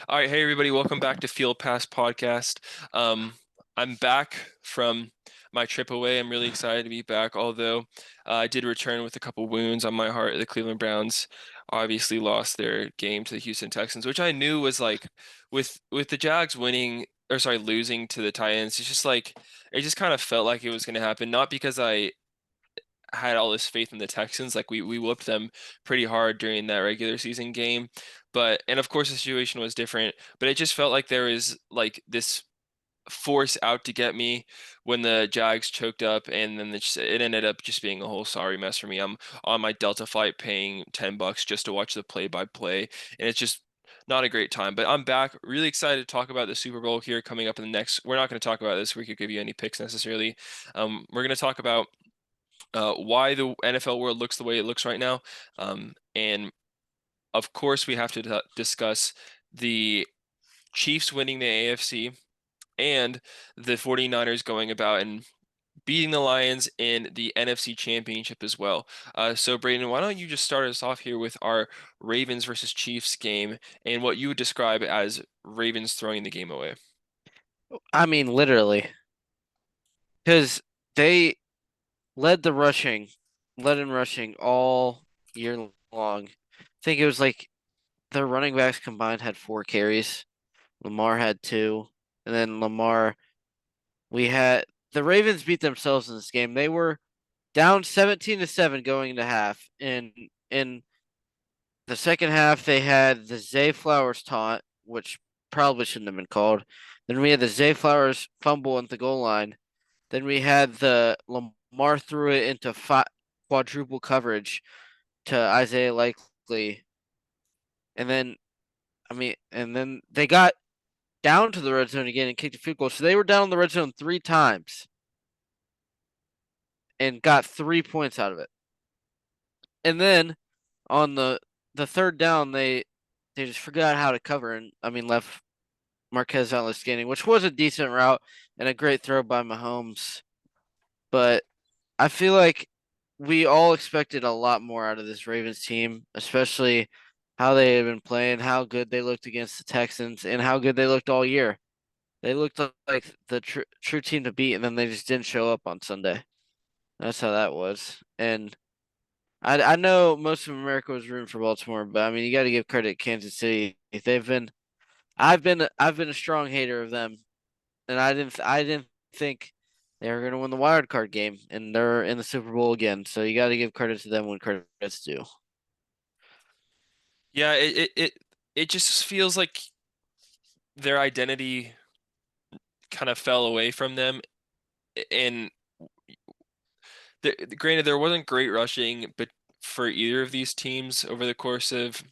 All right, hey everybody, welcome back to Field Pass Podcast. Um, I'm back from my trip away. I'm really excited to be back, although I did return with a couple wounds on my heart. The Cleveland Browns obviously lost their game to the Houston Texans, which I knew was like with the Jags winning or sorry, losing to the Titans. It's just like it just kind of felt like it was going to happen, not because I had all this faith in the Texans. Like we whooped them pretty hard during that regular season game. But and of course the situation was different, but it just felt like there was like this force out to get me when the Jags choked up, and then it ended up just being a whole sorry mess for me. I'm on my Delta flight paying $10 just to watch the play-by-play, and it's just not a great time. But I'm back, really excited to talk about the Super Bowl here coming up in the next. We're not going to talk about this week or give you any picks necessarily. We're going to talk about why the NFL world looks the way it looks right now. And of course, we have to discuss the Chiefs winning the AFC and the 49ers going about and beating the Lions in the NFC Championship as well. So, Braden, why don't you just start us off here with our Ravens versus Chiefs game and what you would describe as Ravens throwing the game away? I mean, literally, because they led in rushing all year long. I think it was like their running backs combined had 4 carries. Lamar had two, and then we had the Ravens beat themselves in this game. They were down 17-7 going into half. In the second half, they had the Zay Flowers taunt, which probably shouldn't have been called. Then we had the Zay Flowers fumble at the goal line. Then we had the Lamar threw it into quadruple coverage to Isaiah Likely, and then and then they got down to the red zone again and kicked a field goal. So they were down in the red zone 3 times and got 3 points out of it. And then on the third down, they just forgot how to cover and left Marquez Valdes Scanning, which was a decent route and a great throw by Mahomes. But I feel like we all expected a lot more out of this Ravens team, especially how they had been playing, how good they looked against the Texans, and how good they looked all year. They looked like the true team to beat, and then they just didn't show up on Sunday. That's how that was. And I know most of America was rooting for Baltimore, but I mean you got to give credit to Kansas City. They've been I've been a strong hater of them, and I didn't think they were going to win the wild card game, and they're in the Super Bowl again. So you got to give credit to them when credit's due. Yeah, it just feels like their identity kind of fell away from them, and granted, there wasn't great rushing, but for either of these teams over the course of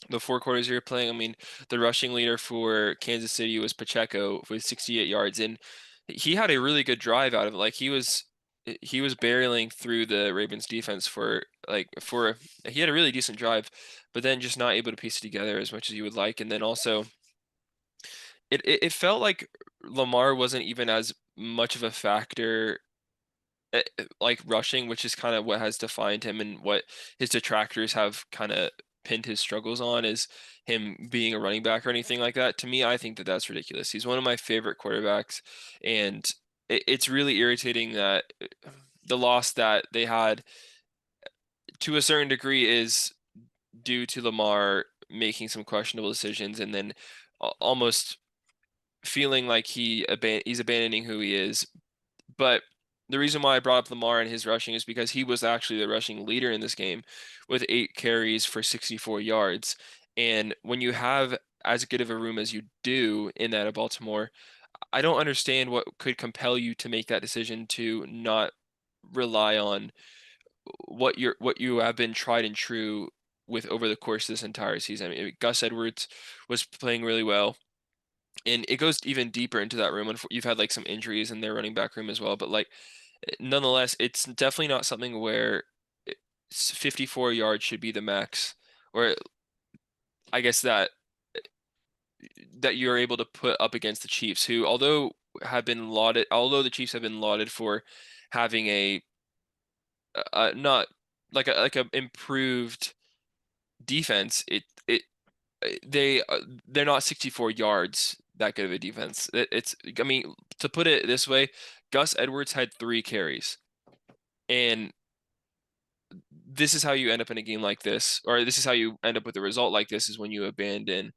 the 4 quarters you were playing, I mean, the rushing leader for Kansas City was Pacheco with 68 yards, and he had a really good drive out of it. Like he was barreling through the Ravens defense for he had a really decent drive, but then just not able to piece it together as much as you would like. And then also it felt like Lamar wasn't even as much of a factor like rushing, which is kind of what has defined him and what his detractors have kind of pinned his struggles on is him being a running back or anything like that. To me, I think that that's ridiculous. He's one of my favorite quarterbacks, and it's really irritating that the loss that they had to a certain degree is due to Lamar making some questionable decisions and then almost feeling like he's abandoning who he is. But the reason why I brought up Lamar and his rushing is because he was actually the rushing leader in this game with 8 carries for 64 yards. And when you have as good of a room as you do in that of Baltimore, I don't understand what could compel you to make that decision to not rely on what you have been tried and true with over the course of this entire season. I mean, Gus Edwards was playing really well, and it goes even deeper into that room. You've had like some injuries in their running back room as well, but like nonetheless, it's definitely not something where 54 yards should be the max, or I guess that you're able to put up against the Chiefs, who although the Chiefs have been lauded for having not like a improved defense, it they're not 64 yards that good of a defense. It's I mean, to put it this way, Gus Edwards had 3 carries, and this is how you end up in a game like this, or this is how you end up with a result like this, is when you abandon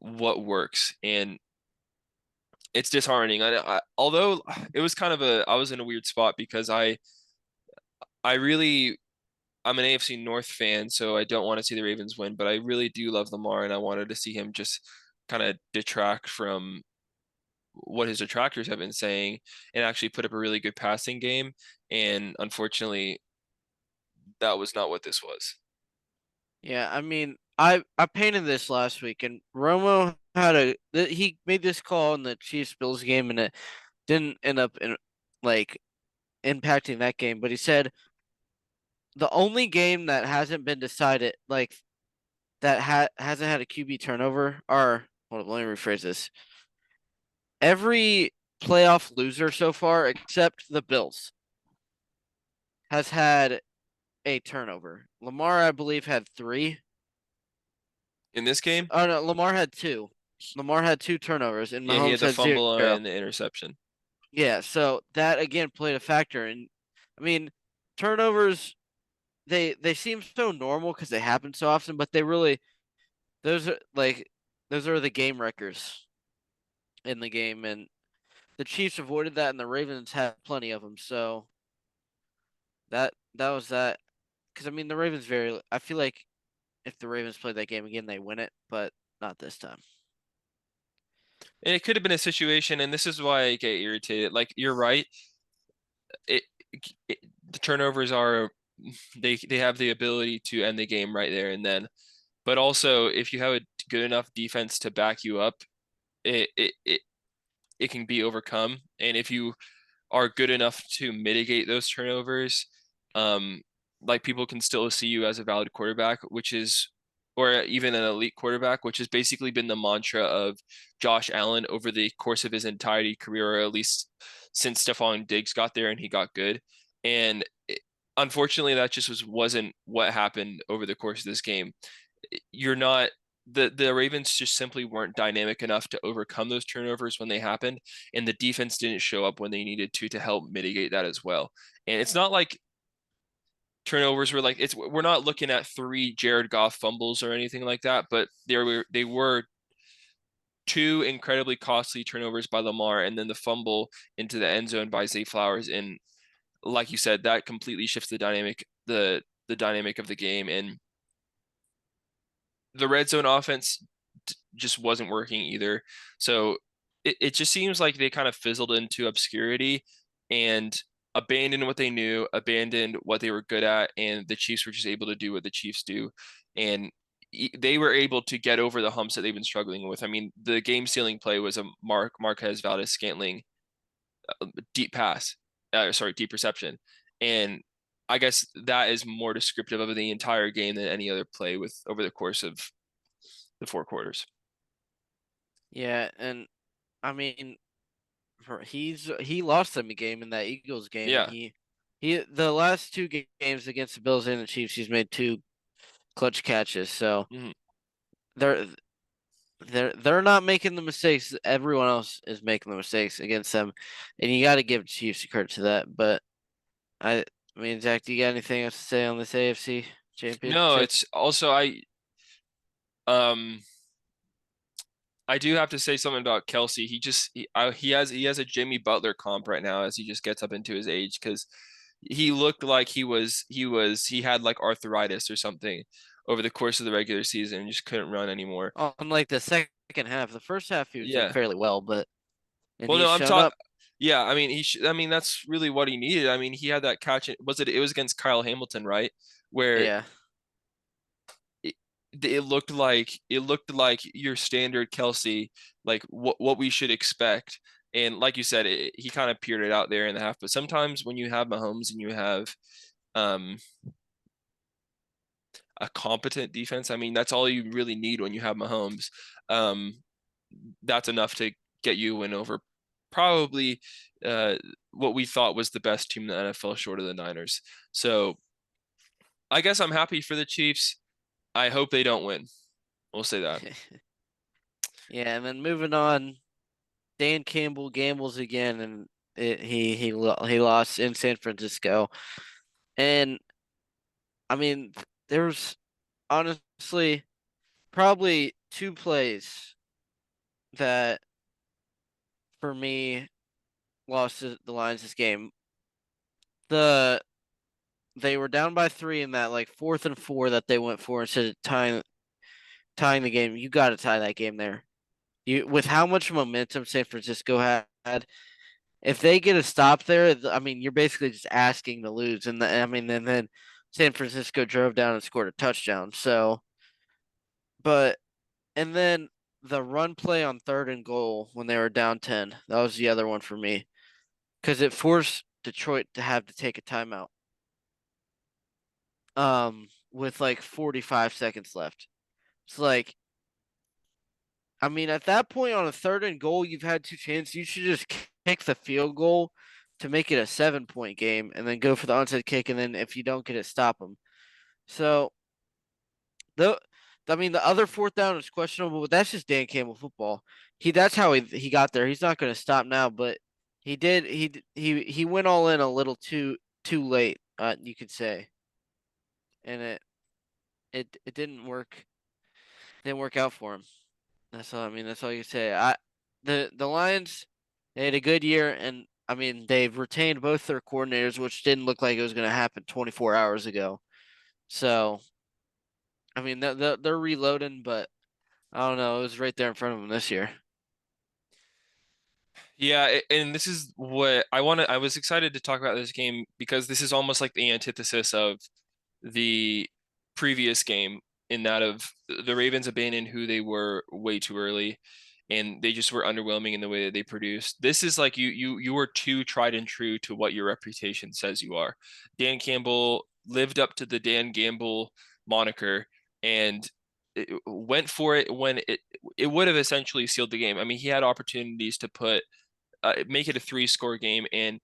what works, and it's disheartening. Although it was kind of I was in a weird spot because I really I'm an AFC North fan, so I don't want to see the Ravens win, but I really do love Lamar, and I wanted to see him just kind of detract from what his detractors have been saying and actually put up a really good passing game. And unfortunately, that was not what this was. Yeah, I mean, I painted this last week, and Romo had he made this call in the Chiefs Bills game, and it didn't end up in like impacting that game. But he said the only game that hasn't been decided, like that hasn't had a QB turnover, are hold on, let me rephrase this. Every playoff loser so far, except the Bills, has had a turnover. Lamar, I believe, had three. In this game, Oh no, Lamar had two. Lamar had two turnovers, and yeah, he had Mahomes the had fumble zero. and the interception. Yeah, so that again played a factor. And I mean, turnovers they seem so normal because they happen so often, but they really those are those are the game wreckers in the game, and the Chiefs avoided that, and the Ravens had plenty of them. So that was that. Because I mean, the Ravens very. I feel like if the Ravens played that game again, they win it, but not this time. And it could have been a situation, and this is why I get irritated. Like you're right, it, it the turnovers are they have the ability to end the game right there and then. But also, if you have a good enough defense to back you up, it it it, it can be overcome. And if you are good enough to mitigate those turnovers, um, like people can still see you as a valid quarterback, which is, or even an elite quarterback, which has basically been the mantra of Josh Allen over the course of his entirety career, or at least since Stephon Diggs got there and he got good. And unfortunately, that just wasn't what happened over the course of this game. You're not the Ravens just simply weren't dynamic enough to overcome those turnovers when they happened, and the defense didn't show up when they needed to help mitigate that as well. And it's not like turnovers were like we're not looking at 3 Jared Goff fumbles or anything like that, but they were 2 incredibly costly turnovers by Lamar, and then the fumble into the end zone by Zay Flowers. And like you said, that completely shifts the dynamic of the game, and the red zone offense just wasn't working either. So it just seems like they kind of fizzled into obscurity and abandoned what they knew, abandoned what they were good at, and the Chiefs were just able to do what the Chiefs do. And they were able to get over the humps that they've been struggling with. I mean, the game sealing play was a Marquez Valdes-Scantling deep pass, sorry, deep reception. And I guess that is more descriptive of the entire game than any other play with over the course of the 4 quarters. Yeah, and I mean, he lost them a game in that Eagles game, and Yeah. he the last two games against the Bills and the Chiefs, he's made two clutch catches. So Mhm. they're they're not making the mistakes. Everyone else is making the mistakes against them, and you got to give Chiefs credit to that. But I mean, Zach, do you got anything else to say on this AFC No, Championship? it's also um I do have to say something about Kelsey. He has a Jimmy Butler comp right now as he just gets up into his age, because he looked like he had like arthritis or something over the course of the regular season and just couldn't run anymore. On like the second half, the first half he was doing Yeah. fairly well, but and Well, he's no, I'm shown talking. up. Yeah, I mean I mean that's really what he needed. I mean he had that catch. It was against Kyle Hamilton, right? Where Yeah, it, it looked like your standard Kelsey, like what we should expect. And like you said, he kind of peered it out there in the half. But sometimes when you have Mahomes and you have um, a competent defense, I mean that's all you really need when you have Mahomes. Um, that's enough to get you a win over probably uh, what we thought was the best team in the NFL, short of the Niners. So I guess I'm happy for the Chiefs. I hope they don't win. We'll say that. Yeah, and then moving on, Dan Campbell gambles again, and he lost in San Francisco. And I mean, there was honestly probably two plays that for me lost the Lions this game. The They were down by 3 in that like 4th and 4 that they went for instead of tying the game. You got to tie that game there. You with how much momentum San Francisco had, if they get a stop there, I mean, you're basically just asking to lose. And I mean, and then San Francisco drove down and scored a touchdown. So, but and then the run play on 3rd and goal when they were down 10, that was the other one for me because it forced Detroit to have to take a timeout. With like 45 seconds left. It's like, I mean, at that point on a 3rd and goal, you've had two chances. You should just kick the field goal to make it a 7-point game, and then go for the onside kick. And then if you don't get it, stop them. So the, I mean, the other 4th down is questionable, but that's just Dan Campbell football. That's how he got there. He's not going to stop now, but he went all in a little too late. You could say, and it didn't work. Didn't work out for him. That's all. I mean, that's all you can say. The Lions, they had a good year, and I mean, they've retained both their coordinators, which didn't look like it was going to happen 24 hours ago. So, I mean, they're reloading, but I don't know. It was right there in front of them this year. Yeah, and this is what I want to. I was excited to talk about this game because this is almost like the antithesis of the previous game in that of the Ravens abandoned who they were way too early, and they just were underwhelming in the way that they produced. This is like you were too tried and true to what your reputation says you are. Dan Campbell lived up to the Dan Gamble moniker and went for it when it would have essentially sealed the game. I mean, he had opportunities to make it a 3-score game, and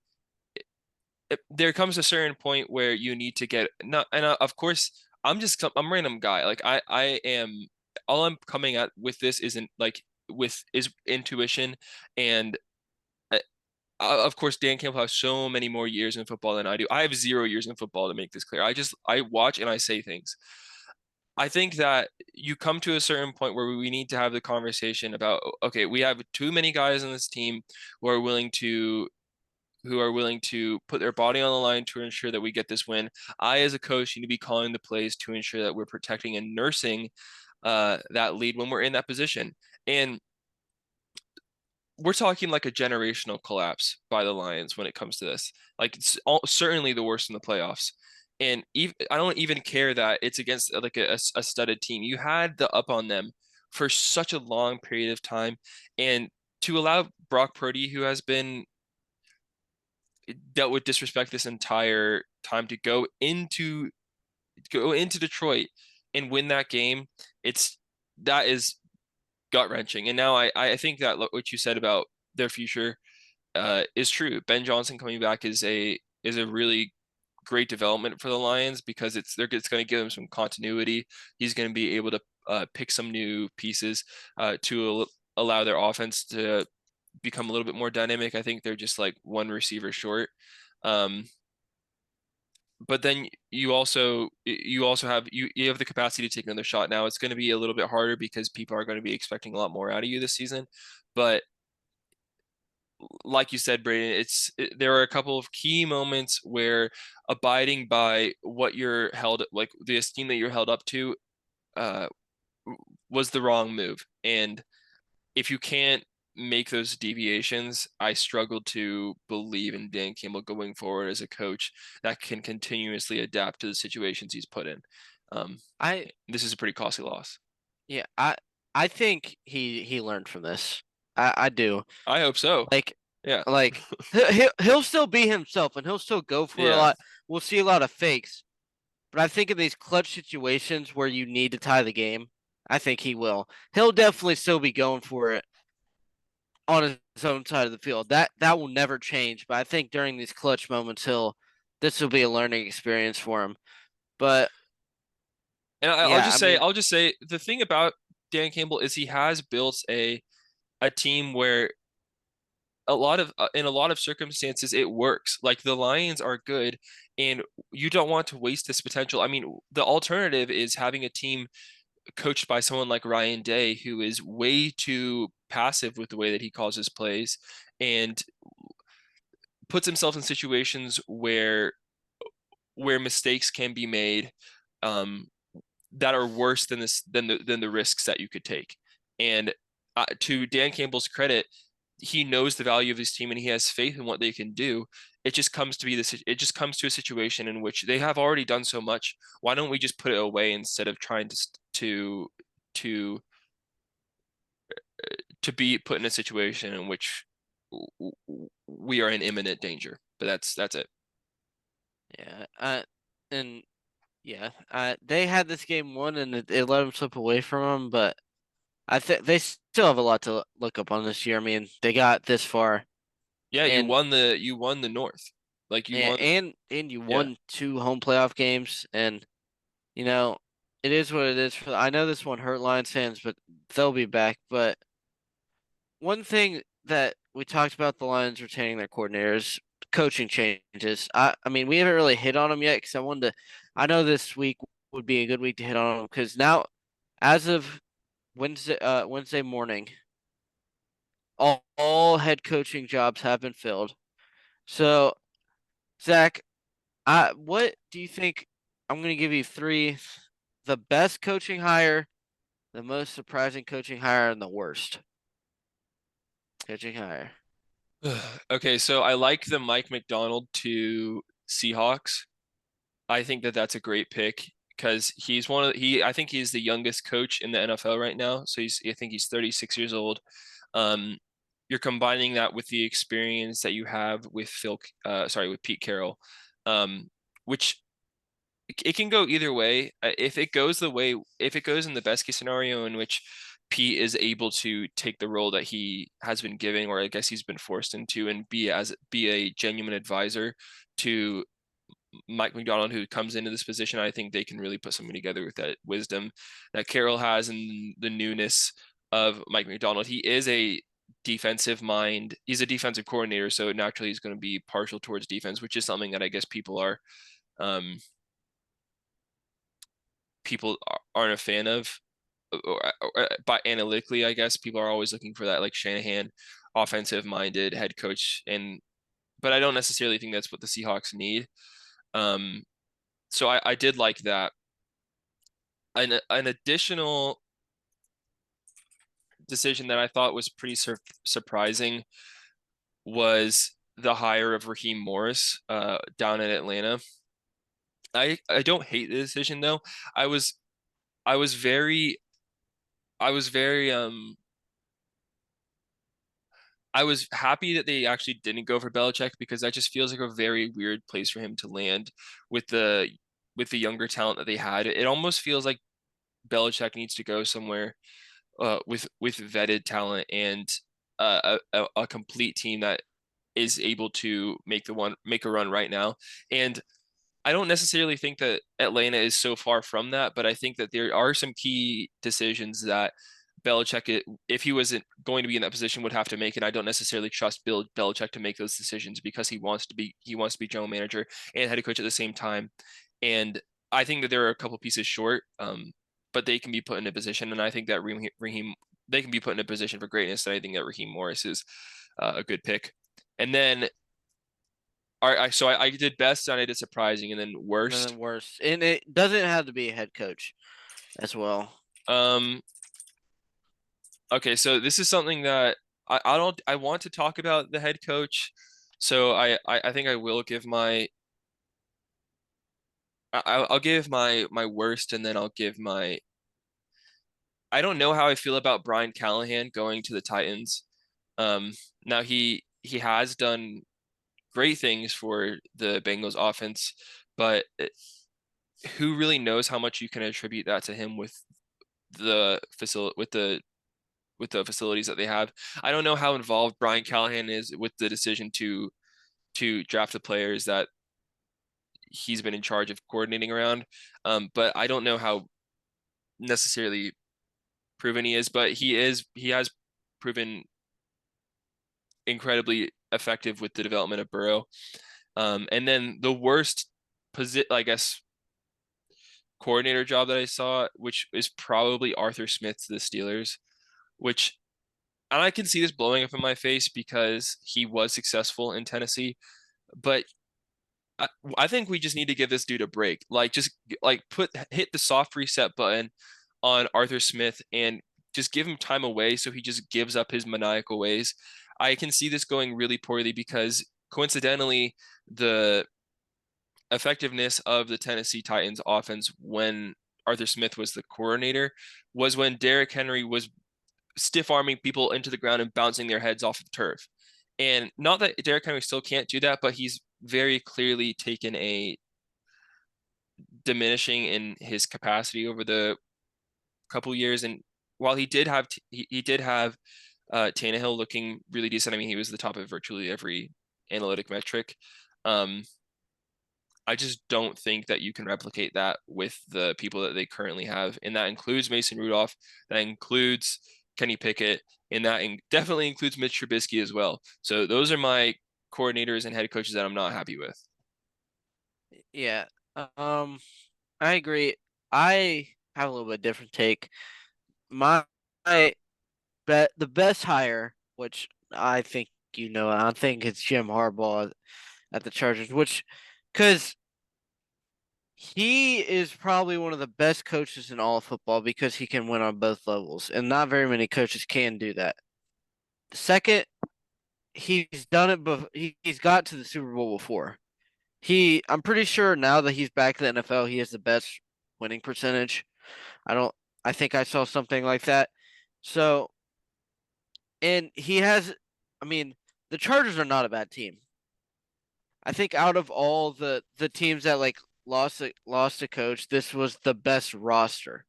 there comes a certain point where you need to get not and of course I'm a random guy. Like I am all I'm coming at with this isn't like with is intuition and uh, of course Dan Campbell has so many more years in football than I do. I have 0 years in football to make this clear. I watch and I say things. I think that you come to a certain point where we need to have the conversation about okay, we have too many guys on this team who are willing to put their body on the line to ensure that we get this win. I, as a coach, need to be calling the plays to ensure that we're protecting and nursing that lead when we're in that position. And we're talking like a generational collapse by the Lions when it comes to this. Like it's certainly the worst in the playoffs. And I don't even care that it's against like a studded team. You had the up on them for such a long period of time, and to allow Brock Purdy, who has been dealt with disrespect this entire time, to go into Detroit and win that game, that is gut wrenching. And now I think that what you said about their future is true. Ben Johnson coming back is a really great development for the Lions because it's going to give them some continuity. He's going to be able to pick some new pieces to allow their offense to become a little bit more dynamic. I think they're just like one receiver short. Um, but then you also you have the capacity to take another shot. Now it's going to be a little bit harder because people are going to be expecting a lot more out of you this season. But like you said, Braden, there are a couple of key moments where abiding by what you're held like the esteem that you're held up to uh, was the wrong move. And if you can't make those deviations, I struggle to believe in Dan Campbell going forward as a coach that can continuously adapt to the situations he's put in. Um, I this is a pretty costly loss. Yeah, I think he learned from this. I do. I hope so. Like Yeah. he'll still be himself and he'll still go for it a Yeah. lot. We'll see a lot of fakes, but I think in these clutch situations where you need to tie the game, I think he will. He'll definitely still be going for it on his own side of the field. That will never change. But I think during these clutch moments, this will be a learning experience for him. But And yeah, I mean, I'll just say the thing about Dan Campbell is he has built a team where a lot of in a lot of circumstances it works. Like the Lions are good, and you don't want to waste this potential. I mean, the alternative is having a team coached by someone like Ryan Day, who is way too passive with the way that he calls his plays and puts himself in situations where mistakes can be made um, that are worse than the risks that you could take. And to Dan Campbell's credit, he knows the value of his team and he has faith in what they can do. It just comes to be this. It just comes to a situation in which they have already done so much. Why don't we just put it away instead of trying to to be put in a situation in which we are in imminent danger? But that's it. Yeah. And yeah, they had this game won and it let them slip away from them, but I think they still have a lot to look up on this year. I mean, they got this far, Yeah, and you won the North. Like you yeah, won. and you Yeah. won two home playoff games, and you know it is what it is. I know this one hurt Lions fans, but they'll be back. But one thing that we talked about the Lions retaining their coordinators, coaching changes. I mean, we haven't really hit on them yet because I wanted to. I know this week would be a good week to hit on them because now, as of Wednesday morning, all head coaching jobs have been filled. So, Zach, what do you think? I'm going to give you three: the best coaching hire, the most surprising coaching hire, and the worst coaching hire. Okay, so I like the Mike McDonald to Seahawks. I think that that's a great pick because he's one of he I think he's the youngest coach in the NFL right now. So I think he's 36 years old. Um, you're combining that with the experience that you have with with Pete Carroll, um, which it can go either way. If it goes in the best case scenario in which Pete is able to take the role that he has been given, or I guess he's been forced into, and be a genuine advisor to Mike McDonald, who comes into this position, I think they can really put something together with that wisdom that Carroll has and the newness of Mike McDonald. He is a defensive mind. He's a defensive coordinator, so naturally he's going to be partial towards defense, which is something that I guess um, people aren't a fan of. But analytically, I guess people are always looking for that like Shanahan, offensive minded head coach, and but I don't necessarily think that's what the Seahawks need. Um, so I did like that. An additional decision that I thought was pretty surprising was the hire of Raheem Morris down in Atlanta. I don't hate the decision though. I was I was very I was very I was happy that they actually didn't go for Belichick because that just feels like a very weird place for him to land with the younger talent that they had. It almost feels like Belichick needs to go somewhere with vetted talent and a complete team that is able to make a run right now. And I don't necessarily think that Atlanta is so far from that, but I think that there are some key decisions that Belichick, if he wasn't going to be in that position, would have to make. And I don't necessarily trust Bill Belichick to make those decisions because he wants to be general manager and head coach at the same time. And I think that there are a couple pieces short, but they can be put in a position. And I think that Raheem they can be put in a position for greatness. And I think that Raheem Morris is a good pick. And then I did best and I did surprising and then And then the worst. worst, and it doesn't have to be a head coach as well. Um, okay, so this is something that I want to talk about the head coach. So I think I will give I'll give my worst and then I'll give my I don't know how I feel about Brian Callahan going to the Titans. Um, now he has done great things for the Bengals offense, but who really knows how much you can attribute that to him with the facility with the facilities that they have. I don't know how involved Brian Callahan is with the decision to draft the players that he's been in charge of coordinating around. But I don't know how necessarily proven he is, but he has proven incredibly effective with the development of Burrow. And then the worst I guess, coordinator job that I saw, which is probably Arthur Smith to the Steelers, which, and I can see this blowing up in my face because he was successful in Tennessee, but I, I think we just need to give this dude a break. Like, just like hit the soft reset button on Arthur Smith and just give him time away so he just gives up his maniacal ways. I can see this going really poorly because coincidentally, the effectiveness of the Tennessee Titans offense when Arthur Smith was the coordinator was when Derrick Henry was stiff arming people into the ground and bouncing their heads off the turf. And not that Derrick Henry still can't do that, but he's very clearly taken a diminishing in his capacity over the couple years. And while he did have Tannehill looking really decent. I mean, he was the top of virtually every analytic metric. Um, I just don't think that you can replicate that with the people that they currently have, and that includes Mason Rudolph, that includes Kenny Pickett, and definitely includes Mitch Trubisky as well. So those are my coordinators and head coaches that I'm not happy with. Yeah. Um, I agree. I have a little bit different take. My bet the best hire, which I think I think it's Jim Harbaugh at the Chargers, which because he is probably one of the best coaches in all of football because he can win on both levels, and not very many coaches can do that. Second, he's done it, but he's got to the Super Bowl before. I'm pretty sure now that he's back to the NFL, he has the best winning percentage. I don't, I think I saw something like that. So, and he has, I mean, the Chargers are not a bad team. I think out of all the teams that like lost a coach, this was the best roster.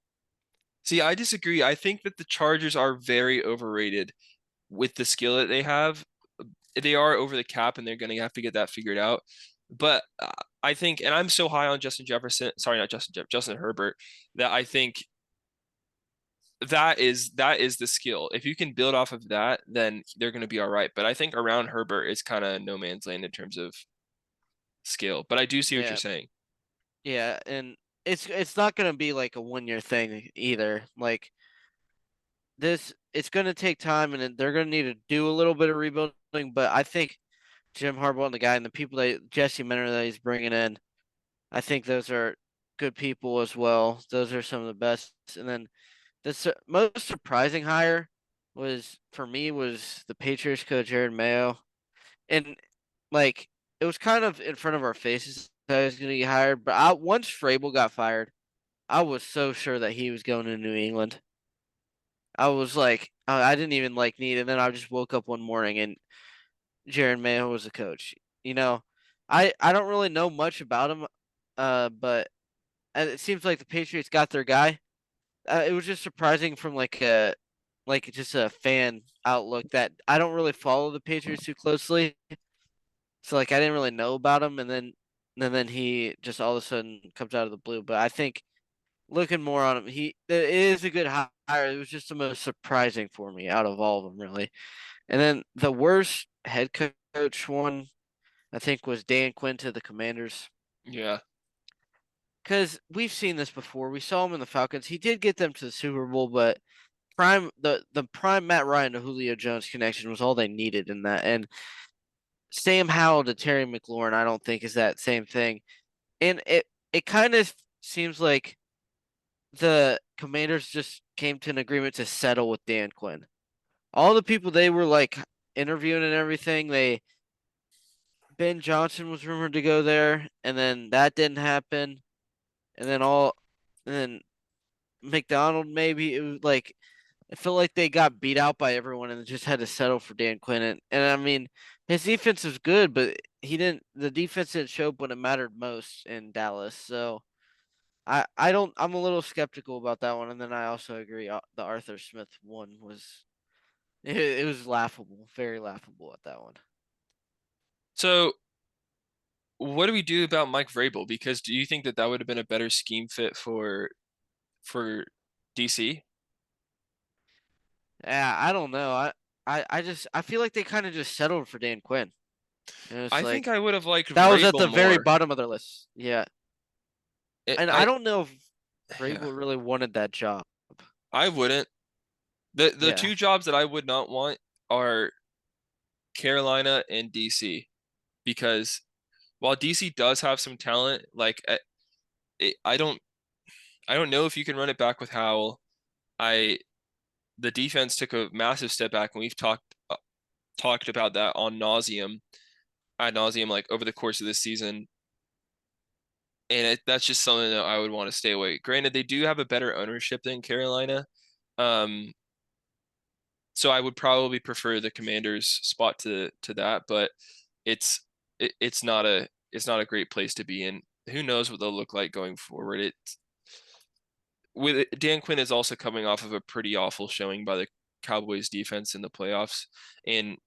See, I disagree. I think that the Chargers are very overrated with the skill that they have. They are over the cap, and they're going to have to get that figured out. But I think, and I'm so high on Justin Jefferson, sorry, not Justin Herbert, that I think that is the skill. If you can build off of that, then they're going to be all right. But I think around Herbert, it's kind of no man's land in terms of skill. But I do see what you're Yeah, saying. yeah, and it's not gonna be like a 1 year thing either. Like it's gonna take time, and they're gonna need to do a little bit of rebuilding. But I think Jim Harbaugh and the guy and the people that Jesse Minter that he's bringing in, I think those are good people as well. Those are some of the best. And then most surprising hire was for me was the Patriots coach Jared Mayo, and like it was kind of in front of our faces that he was going to get hired. But once Vrabel got fired, I was so sure that he was going to New England. I was like, I didn't even like need, and then I just woke up one morning and Jared Mayo was the coach. You know, I don't really know much about him, but it seems like the Patriots got their guy. It was just surprising from like just a fan outlook that I don't really follow the Patriots too closely. So like I didn't really know about him, and then he just all of a sudden comes out of the blue. But I think looking more on him, it is a good hire. It was just the most surprising for me out of all of them, really. And then the worst head coach one, I think, was Dan Quinn to the Commanders. Yeah. Because we've seen this before. We saw him in the Falcons. He did get them to the Super Bowl, but the prime Matt Ryan to Julio Jones connection was all they needed in that. And Sam Howell to Terry McLaurin, I don't think is that same thing. And it kind of seems like the Commanders just came to an agreement to settle with Dan Quinn. All the people they were like interviewing and everything, Ben Johnson was rumored to go there, and then that didn't happen. And then and then McDonald maybe it was like I felt like they got beat out by everyone and just had to settle for Dan Quinn. And I mean, his defense was good, but the defense didn't show up when it mattered most in Dallas. So I'm a little skeptical about that one. And then I also agree the Arthur Smith one was it was laughable, very laughable at that one. So what do we do about Mike Vrabel? Because do you think that that would have been a better scheme fit for DC? Yeah, I don't know. I feel like they kind of just settled for Dan Quinn. And it's I think like I would have liked that was at Vrabel the very more. bottom of their list. Yeah. It, And I I don't know if yeah, Vrabel really wanted that job. I wouldn't. The Yeah. two jobs that I would not want are Carolina and DC because while DC does have some talent, like I don't know if you can run it back with Howell. I the defense took a massive step back, and we've talked about that on nauseum, ad nauseum, like over the course of this season. And that's just something that I would want to stay away. Granted, they do have a better ownership than Carolina, um, so I would probably prefer the Commanders spot to that. But it's it's not a great place to be in. Who knows what they'll look like going forward? It with Dan Quinn is also coming off of a pretty awful showing by the Cowboys defense in the playoffs, and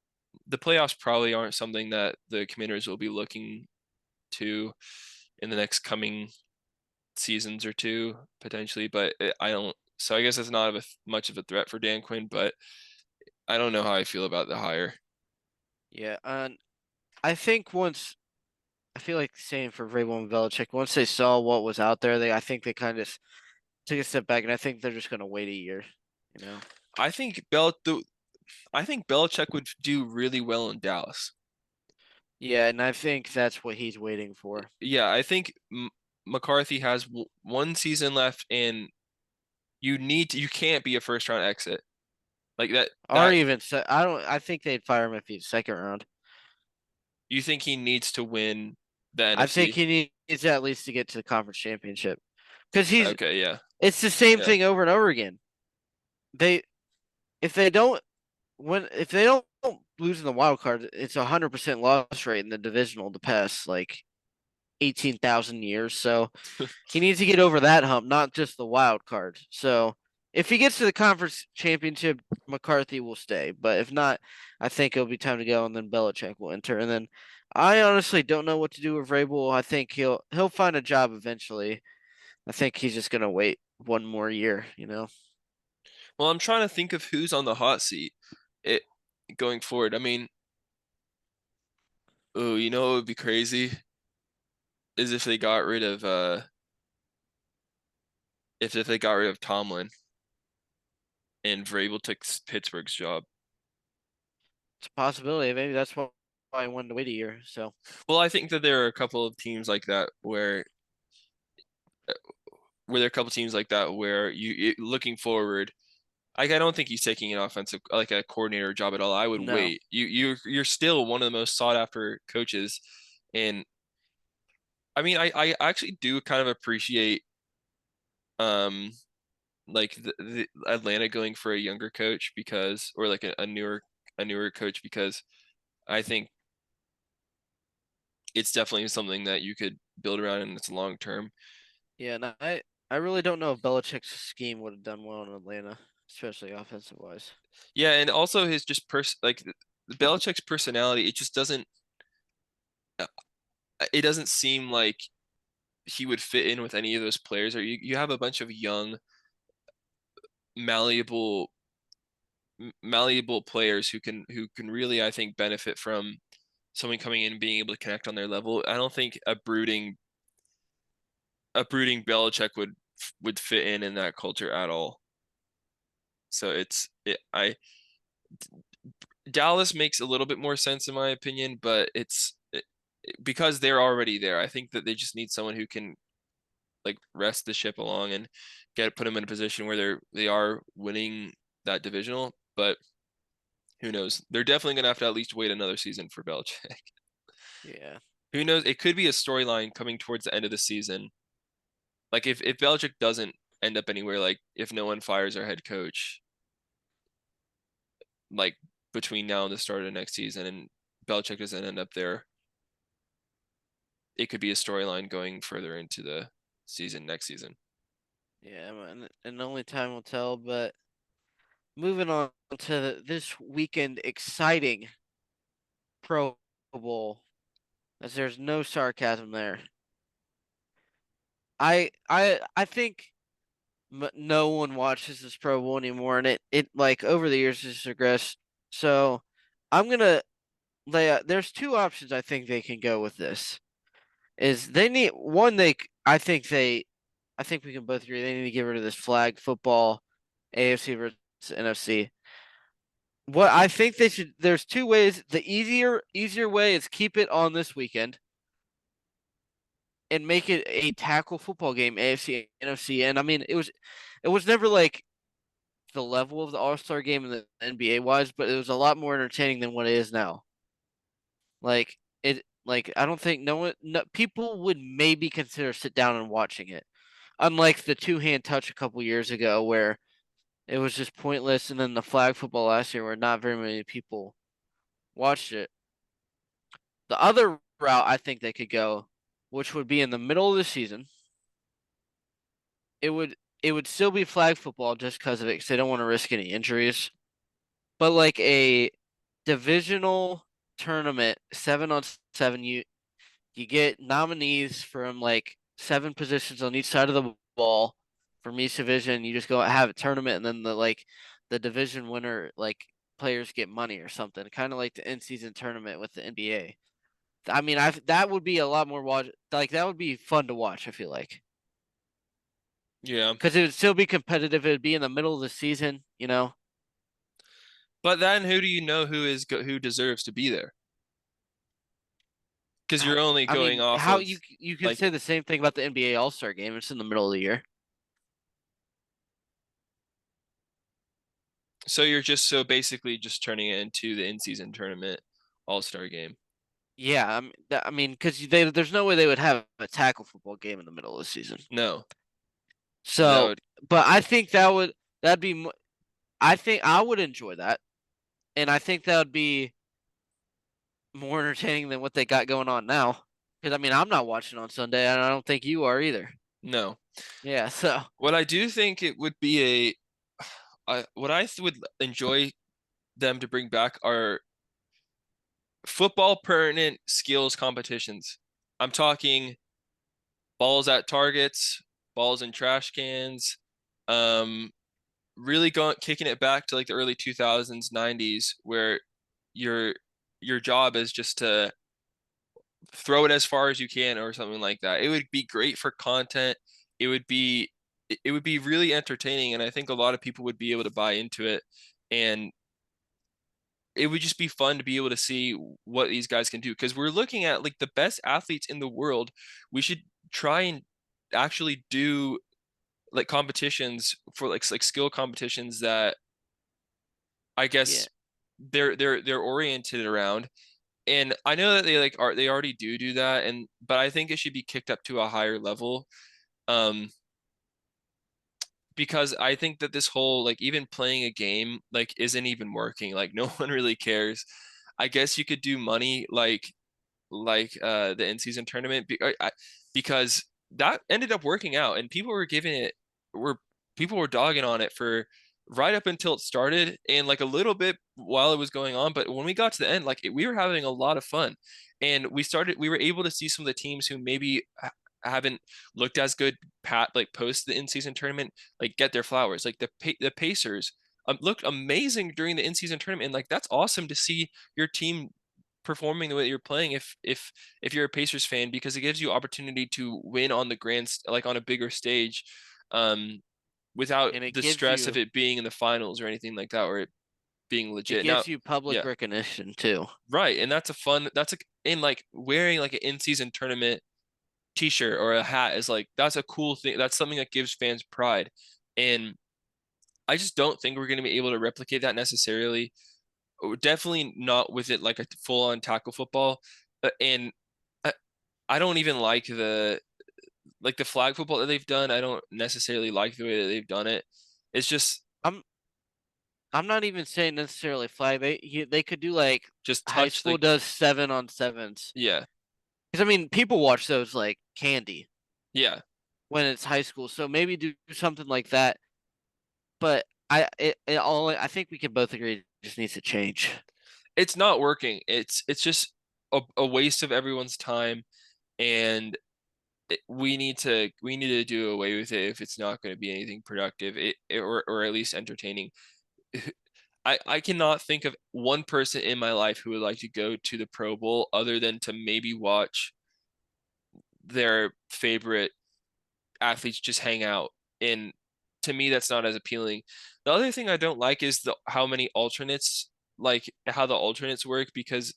the playoffs probably aren't something that the Commanders will be looking to in the next coming seasons or two potentially. But I don't. So I guess it's not much of a threat for Dan Quinn, but I don't know how I feel about the hire. Yeah. And I think once I feel like same for Vrabel and Belichick. Once they saw what was out there, I think they kind of took a step back, and I think they're just gonna wait a year. You know. I think I think Belichick would do really well in Dallas. Yeah, and I think that's what he's waiting for. Yeah, I think McCarthy has one season left, and you can't be a first round exit like that. Or That even I don't. I think they'd fire him if he's second round. you think he needs to win the I think NFC? he needs at least to get to the conference championship because he's. Okay, yeah, It's the same yeah. thing over and over again. They if they don't if they don't lose in the wild card, it's 100% loss rate in the divisional the past like 18,000 years. So he needs to get over that hump, not just the wild card. So if he gets to the conference championship, McCarthy will stay. But if not, I think it'll be time to go, and then Belichick will enter. And then I honestly don't know what to do with Vrabel. I think he'll find a job eventually. I think he's just gonna wait one more year. You know. Well, I'm trying to think of who's on the hot seat. It going forward. I mean, oh, you know what would be crazy is if they got rid of if they got rid of Tomlin and Vrabel took Pittsburgh's job. It's a possibility. Maybe that's why I wanted to wait a year. So Well, I think that there are a couple of teams like that where there are a couple teams like that where looking forward. I don't think he's taking an offensive like a coordinator job at all. I would no. wait. You're still one of the most sought after coaches, and I mean I actually do kind of appreciate um like the Atlanta going for a younger coach because or like a newer coach because I think it's definitely something that you could build around and it's long term. Yeah, no, I really don't know if Belichick's scheme would have done well in Atlanta, especially offensive wise. Yeah, and also his just like the Belichick's personality, uh, it doesn't seem like he would fit in with any of those players. Or you have a bunch of young, malleable, malleable players who can really, I think, benefit from someone coming in and being able to connect on their level. I don't think a brooding Belichick would fit in that culture at all. So I Dallas makes a little bit more sense in my opinion, but because they're already there. I think that they just need someone who can like rest the ship along and put them in a position where they are winning that divisional. But who knows? They're definitely gonna have to at least wait another season for Belichick. Yeah. Who knows? It could be a storyline coming towards the end of the season. Like if Belichick doesn't end up anywhere, like if no one fires our head coach, like between now and the start of the next season, and Belichick doesn't end up there, it could be a storyline going further into the season next season. Yeah, man, and only time will tell. But moving on to this weekend, exciting Pro Bowl, as there's no sarcasm there. I think no one watches this Pro Bowl anymore, and it like over the years has regressed. So I'm gonna lay out. There's two options I think they can go with this. Is they need one I think we can both agree they need to get rid of this flag football, AFC versus NFC. What I think they should there's two ways. The easier way is keep it on this weekend and make it a tackle football game, AFC, NFC. And I mean it was never like the level of the All-Star game in the NBA wise, but it was a lot more entertaining than what it is now. Like I don't think people would maybe consider sit down and watching it. Unlike the two-hand touch a couple years ago where it was just pointless, and then the flag football last year where not very many people watched it. The other route I think they could go, which would be in the middle of the season, it would still be flag football just because of it, because they don't want to risk any injuries. But like a divisional tournament, 7-on-7, you get nominees from like 7 positions on each side of the ball from each division. You just go have a tournament, and then the division winner players get money or something, kind of like the in season tournament with the NBA. I mean, I that would be a lot more that would be fun to watch. I feel like Yeah. because it would still be competitive. It would be in the middle of the season, you know. But then who do you know who deserves to be there? Because you're only I going mean, off how of you can like say the same thing about the NBA All Star game. It's in the middle of the year. so you're just so basically just turning it into the in-season tournament all-star game. Yeah, I mean, because there's no way they would have a tackle football game in the middle of the season. No, that So, would but I think that'd be. I think I would enjoy that, and I think that would be more entertaining than what they got going on now. Because I mean, I'm not watching on Sunday, and I don't think you are either. no. Yeah, so What I do think it would be what would enjoy them to bring back are football pertinent skills competitions. I'm talking balls at targets, balls in trash cans, um, really going kicking it back to like the early 2000s, 90s, where your your job is just to throw it as far as you can or something like that. It would be great for content. It would be it would be really entertaining, and I think a lot of people would be able to buy into it. And it would just be fun to be able to see what these guys can do because we're looking at like the best athletes in the world. We should try and actually do like competitions for like skill competitions that I yeah, guess they're oriented around. And I know that they already do that, and but I think it should be kicked up to a higher level. Um, because I think that this whole like even playing a game like isn't even working. Like no one really cares. I guess you could do money like the in-season tournament because that ended up working out and were people were dogging on it for right up until it started and like a little bit while it was going on, but when we got to the end we were having a lot of fun and we were able to see some of the teams who maybe haven't looked as good like post the in-season tournament like get their flowers like the Pacers looked amazing during the in-season tournament and like that's awesome to see your team performing the way that you're playing if you're a Pacers fan because it gives you opportunity to win on the like on a bigger stage um without and the stress of it being in the finals or anything like that or it being it legit. Now, gives you public yeah, recognition too. right. And that's like in like wearing like an in-season tournament t-shirt or a hat is like that's a cool thing. That's something that gives fans pride. And I just don't think we're going to be able to replicate that necessarily. Definitely not with it like a full-on tackle football. And I, I don't even like the flag football that they've done. I don't necessarily like the way that they've done it. It's just I'm I'm not even saying necessarily flag. They could do like just high touch school like does 7-on-7s. yeah, Because I mean, people watch those like candy yeah. when it's high school. So maybe do something like that. But I think we can both agree it just needs to change. It's not working. It's just a waste of everyone's time and we need to do away with it if it's not going to be anything productive, or at least entertaining. I cannot think of one person in my life who would like to go to the Pro Bowl other than to maybe watch their favorite athletes just hang out. And to me, that's not as appealing. The other thing I don't like is the how many alternates, like how the alternates work, because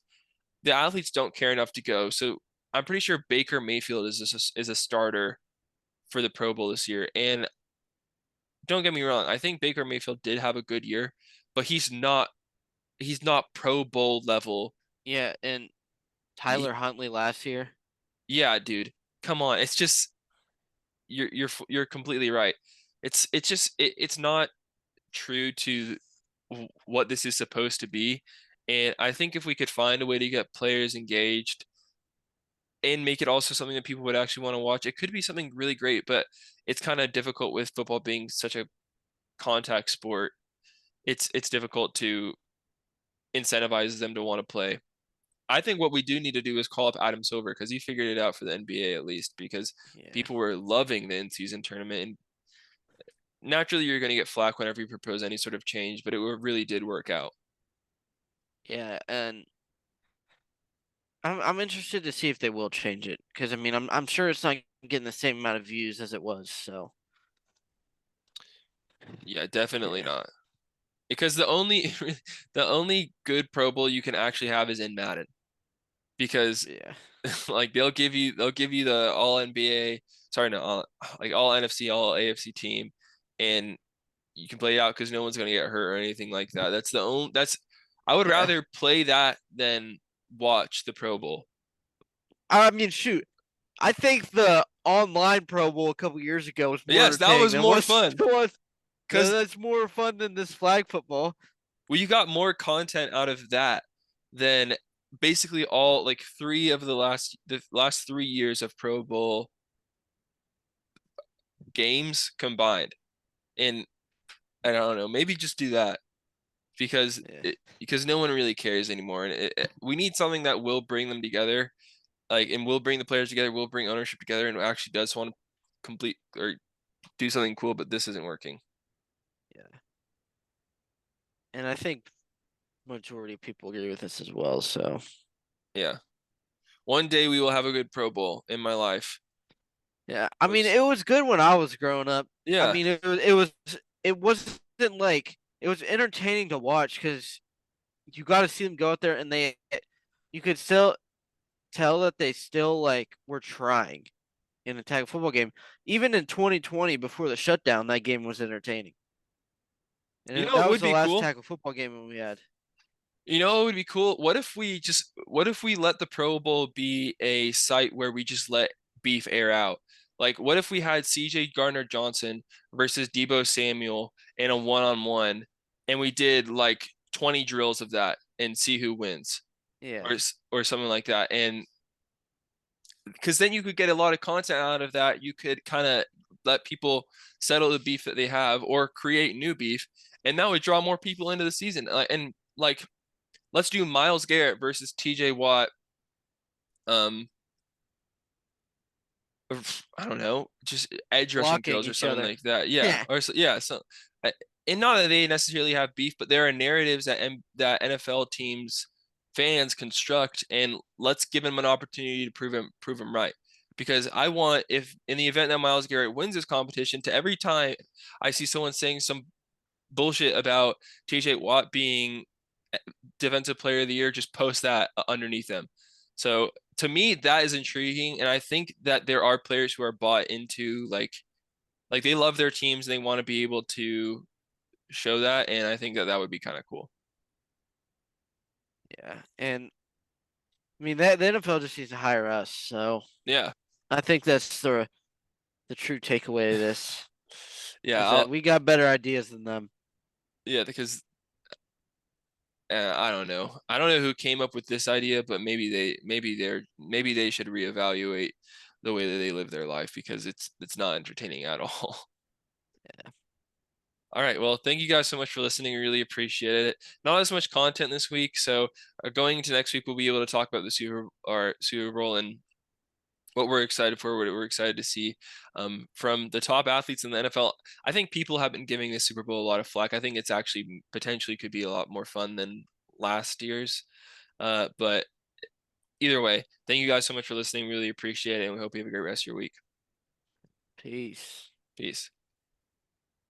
the athletes don't care enough to go. So I'm pretty sure Baker Mayfield is a starter for the Pro Bowl this year. And don't get me wrong, I think Baker Mayfield did have a good year, but he's not Pro Bowl level. Yeah, and He, Tyler Huntley last year. yeah, dude, come on. It's just you're completely right. It's not true to what this is supposed to be. And I think if we could find a way to get players engaged and make it also something that people would actually want to watch, it could be something really great, but it's kind of difficult with football being such a contact sport. It's difficult to incentivize them to want to play. I think what we do need to do is call up Adam Silver because he figured it out for the NBA at least, because Yeah. people were loving the in-season tournament. And naturally, you're going to get flack whenever you propose any sort of change, but it really did work out. Yeah, and I'm interested to see if they will change it because I mean I'm sure it's not getting the same amount of views as it was. So Yeah, definitely yeah, not. Because the only good Pro Bowl you can actually have is in Madden. Because yeah, like they'll give you the all NBA, sorry, no, all NFC, all AFC team, and you can play it out because no one's gonna get hurt or anything like that. That's I would yeah. rather play that than watch the Pro Bowl. I mean, shoot, I think the online Pro Bowl a couple years ago was more Yes, that entertaining was than more what's fun what. because That's more fun than this flag football. well, you got more content out of that than basically all like the last 3 years of Pro Bowl games combined. And I don't know, maybe just do that because Yeah, because no one really cares anymore, and we need something that will bring them together, like, and will bring the players together, will bring ownership together, and actually does want to complete or do something cool. But this isn't working. yeah, and I think majority of people agree with this as well. So Yeah, one day we will have a good Pro Bowl in my life. yeah, I mean Which it was good when I was growing up. I yeah, mean it wasn't like it was entertaining to watch because you got to see them go out there and you could still tell that they still like were trying in a tag football game. Even in 2020 before the shutdown, that game was entertaining. And you know that it was would the be last cool. tackle football game we had. You know it would be cool. What if we let the Pro Bowl be a site where we just let beef air out? Like, what if we had CJ Gardner Johnson versus Debo Samuel in a one-on-one, and we did like 20 drills of that and see who wins, Yeah. or something like that. And because then you could get a lot of content out of that. You could kind of let people settle the beef that they have or create new beef, and that would draw more people into the season. And like, let's do Myles Garrett versus TJ Watt. Um, I don't know, just edge rushing Blocking drills or each something other. like that. Yeah, Yeah. or so, yeah, so and not that they necessarily have beef, but there are narratives that NFL teams fans construct, and let's give them an opportunity to prove them right. Because I want, if in the event that Myles Garrett wins this competition, to every time I see someone saying some bullshit about TJ Watt being defensive player of the year, just post that underneath them. So to me, that is intriguing, and I think that there are players who are bought into like they love their teams and they want to be able to show that, and I think that that would be kind of cool. Yeah. And I mean that the NFL just needs to hire us. So Yeah, I think that's the true takeaway of this yeah, is that we got better ideas than them. yeah, because I don't know who came up with this idea, but maybe they should reevaluate the way that they live their life because it's not entertaining at all. Yeah. All right. Well, thank you guys so much for listening. I really appreciate it. Not as much content this week, so going into next week, we'll be able to talk about the Super Bowl and what we're excited for, what we're excited to see from the top athletes in the NFL. I think people have been giving the Super Bowl a lot of flack. I think it's actually potentially could be a lot more fun than last year's. But either way, thank you guys so much for listening. Really appreciate it, and we hope you have a great rest of your week. Peace. Peace.